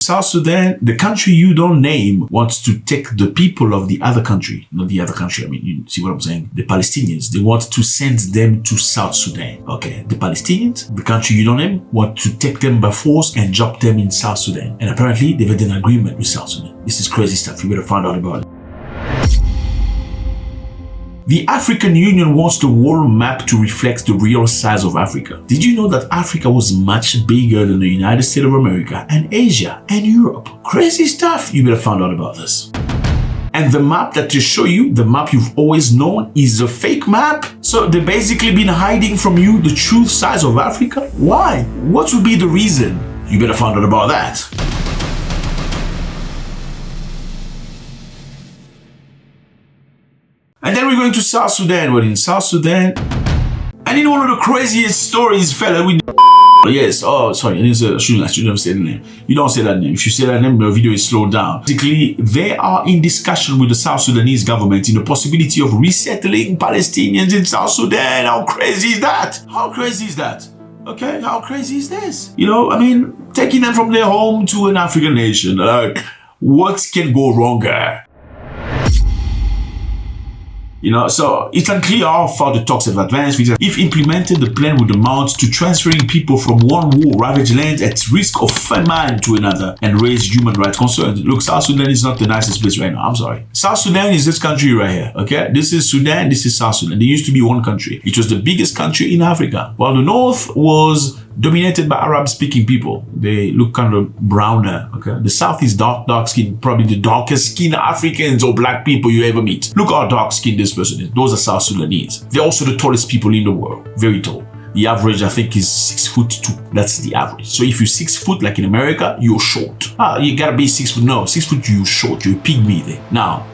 South Sudan, the country you don't name, wants to take the people of the other country. Not the other country, I mean, you see what I'm saying? The Palestinians, they want to send them to South Sudan. Okay, the Palestinians, the country you don't name, want to take them by force and drop them in South Sudan. And apparently, they've had an agreement with South Sudan. This is crazy stuff. You better find out about it. The African Union wants the world map to reflect the real size of Africa. Did you know that Africa was much bigger than the United States of America and Asia and Europe? Crazy stuff. You better find out about this. And the map that they show you, the map you've always known, is a fake map. So they've basically been hiding from you the true size of Africa. Why? What would be the reason? You better find out about that. And then we're going to South Sudan. We're in South Sudan. And in one of the craziest stories, fella, we... Yes, oh, sorry, I shouldn't have said the name. You don't say that name. If you say that name, the video is slowed down. Basically, they are in discussion with the South Sudanese government in the possibility of resettling Palestinians in South Sudan. How crazy is that? How crazy is that? Okay, how crazy is this? You know, I mean, taking them from their home to an African nation. What can go wrong here? You know, so it's unclear how far the talks have advanced. If implemented, the plan would amount to transferring people from one war-ravaged land at risk of famine to another and raise human rights concerns. Look, South Sudan is not the nicest place right now. I'm sorry. South Sudan is this country right here, okay? This is Sudan, this is South Sudan. They used to be one country. It was the biggest country in Africa. While the north was dominated by Arab-speaking people. They look kind of browner, okay? The south is dark skin, probably the darkest skinned Africans or black people you ever meet. Look how dark skinned this person is. Those are South Sudanese. They're also the tallest people in the world. Very tall. The average, I think, is 6'2". That's the average. So if you're 6 foot, like in America, you're short. You gotta be 6 foot. No, 6 foot, you're short. You're a pygmy there. Now,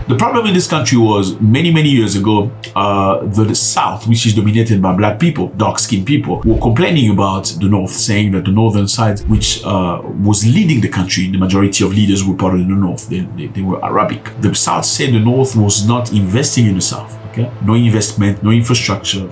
the problem in this country was many years ago, the South, which is dominated by black people, dark-skinned people, were complaining about the North, saying that the northern side, which was leading the country, the majority of leaders were part of the North. They were Arabic. The South said the North was not investing in the South. Okay, no investment, no infrastructure.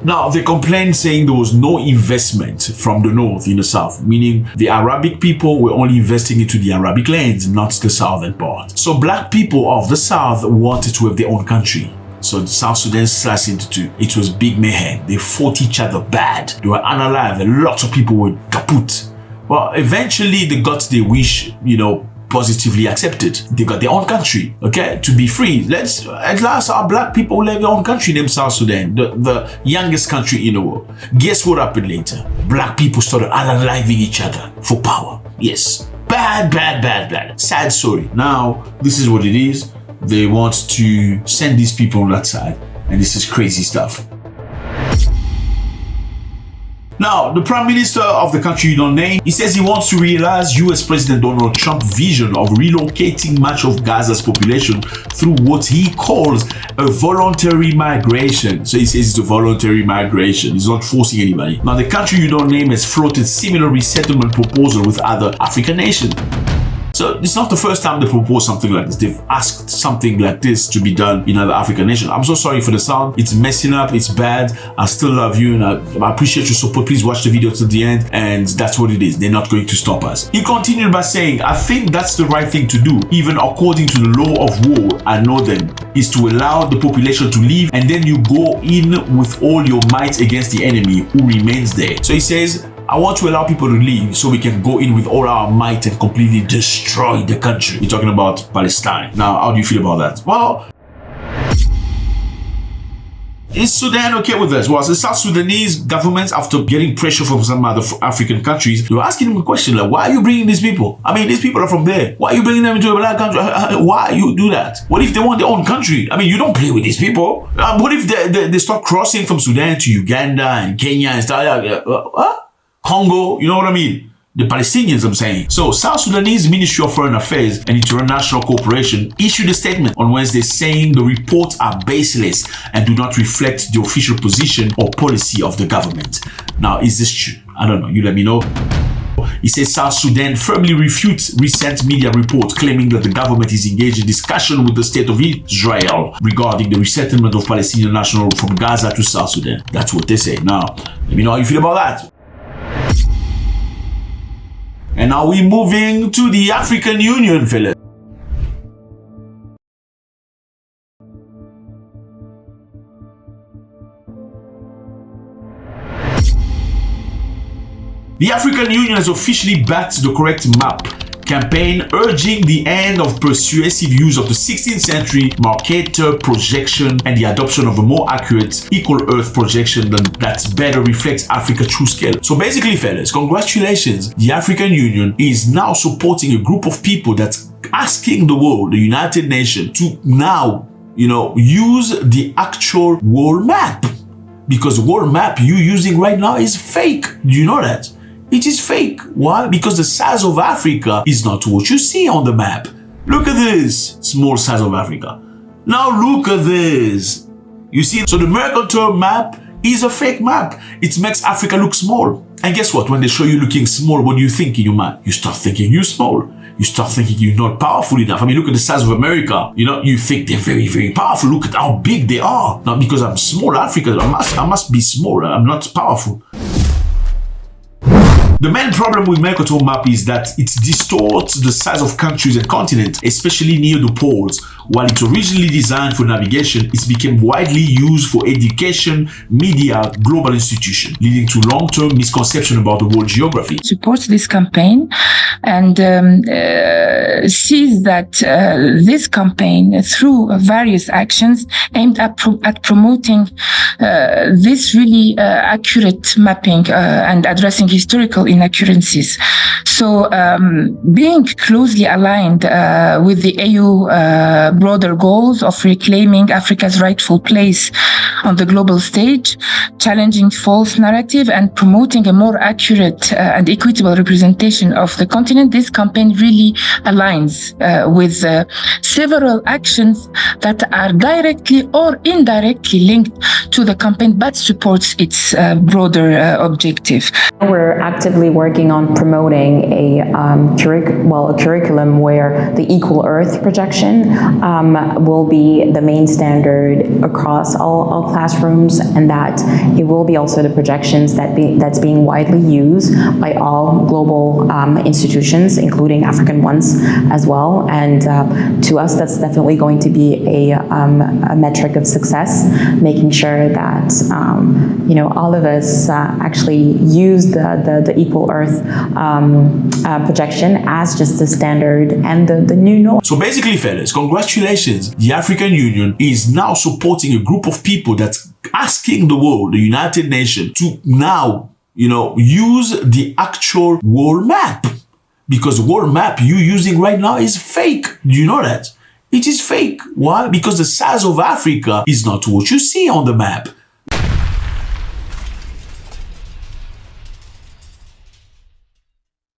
Now, they complained saying there was no investment from the north in the south, meaning the Arabic people were only investing into the Arabic lands, not the southern part. So black people of the south wanted to have their own country. So the South Sudan sliced into two. It was big mayhem. They fought each other bad. They were unalive and lots of people were kaput. Well, eventually they got their wish, you know, positively accepted. They got their own country, okay, to be free. At last our black people will have their own country named South Sudan, the youngest country in the world. Guess what happened later? Black people started unaliving each other for power. Yes, bad. Sad story. Now, this is what it is. They want to send these people on that side, and this is crazy stuff. Now, the Prime Minister of the country you don't name, he says he wants to realize US President Donald Trump's vision of relocating much of Gaza's population through what he calls a voluntary migration. So he says it's a voluntary migration. He's not forcing anybody. Now, the country you don't name has floated similar resettlement proposal with other African nations. So it's not the first time they propose something like this. They've asked something like this to be done in other African nations. I'm so sorry for the sound. It's messing up. It's bad. I still love you and I appreciate your support. Please watch the video till the end. And that's what it is. They're not going to stop us. He continued by saying, I think that's the right thing to do. Even according to the law of war, I know them, is to allow the population to leave and then you go in with all your might against the enemy who remains there. So he says, I want to allow people to leave so we can go in with all our might and completely destroy the country. You're talking about Palestine. Now, how do you feel about that? Well, is Sudan okay with this? Well, the South Sudanese government, after getting pressure from some other African countries, they were asking them a question like, why are you bringing these people? I mean, these people are from there. Why are you bringing them into a black country? Why you do that? What if they want their own country? I mean, you don't play with these people. What if they start crossing from Sudan to Uganda and Kenya and stuff like that? Congo, you know what I mean? The Palestinians, I'm saying. So, South Sudanese Ministry of Foreign Affairs and International Cooperation issued a statement on Wednesday saying the reports are baseless and do not reflect the official position or policy of the government. Now, is this true? I don't know. You let me know. He says South Sudan firmly refutes recent media reports claiming that the government is engaged in discussion with the state of Israel regarding the resettlement of Palestinian nationals from Gaza to South Sudan. That's what they say. Now, let me know how you feel about that. And now we're moving to the African Union, fellas. The African Union has officially backed the Correct Map campaign, urging the end of persuasive use of the 16th century Mercator projection and the adoption of a more accurate equal Earth projection that better reflects Africa's true scale. So basically, fellas, congratulations. The African Union is now supporting a group of people that's asking the world, the United Nations, to now, use the actual world map. Because the world map you're using right now is fake. Do you know that? It is fake. Why? Because the size of Africa is not what you see on the map. Look at this small size of Africa. Now look at this. You see, so the Mercator map is a fake map. It makes Africa look small. And guess what? When they show you looking small, what do you think in your mind? You start thinking you're small. You start thinking you're not powerful enough. I mean, look at the size of America. You think they're very, very powerful. Look at how big they are. Not because I'm small Africa. I must be small. I'm not powerful. The main problem with Mercator map is that it distorts the size of countries and continents, especially near the poles. While it's originally designed for navigation, it became widely used for education, media, global institutions, leading to long-term misconception about the world geography. Supports this campaign and sees that this campaign, through various actions aimed at promoting this really accurate mapping and addressing historical inaccuracies. So being closely aligned with the AU broader goals of reclaiming Africa's rightful place on the global stage, challenging false narrative and promoting a more accurate and equitable representation of the continent, this campaign really aligns with several actions that are directly or indirectly linked to the campaign but supports its broader objective. We're actively working on promoting a curriculum where the equal Earth projection will be the main standard across all classrooms, and that it will be also the projections that's being widely used by all global institutions, including African ones as well. And to us, that's definitely going to be a metric of success, making sure that all of us actually use the equal Earth projection as just the standard and the new norm. So basically, fellas, congratulations. The African Union is now supporting a group of people that's asking the world, the United Nations, to now, use the actual world map. Because the world map you're using right now is fake. Do you know that? It is fake. Why? Because the size of Africa is not what you see on the map.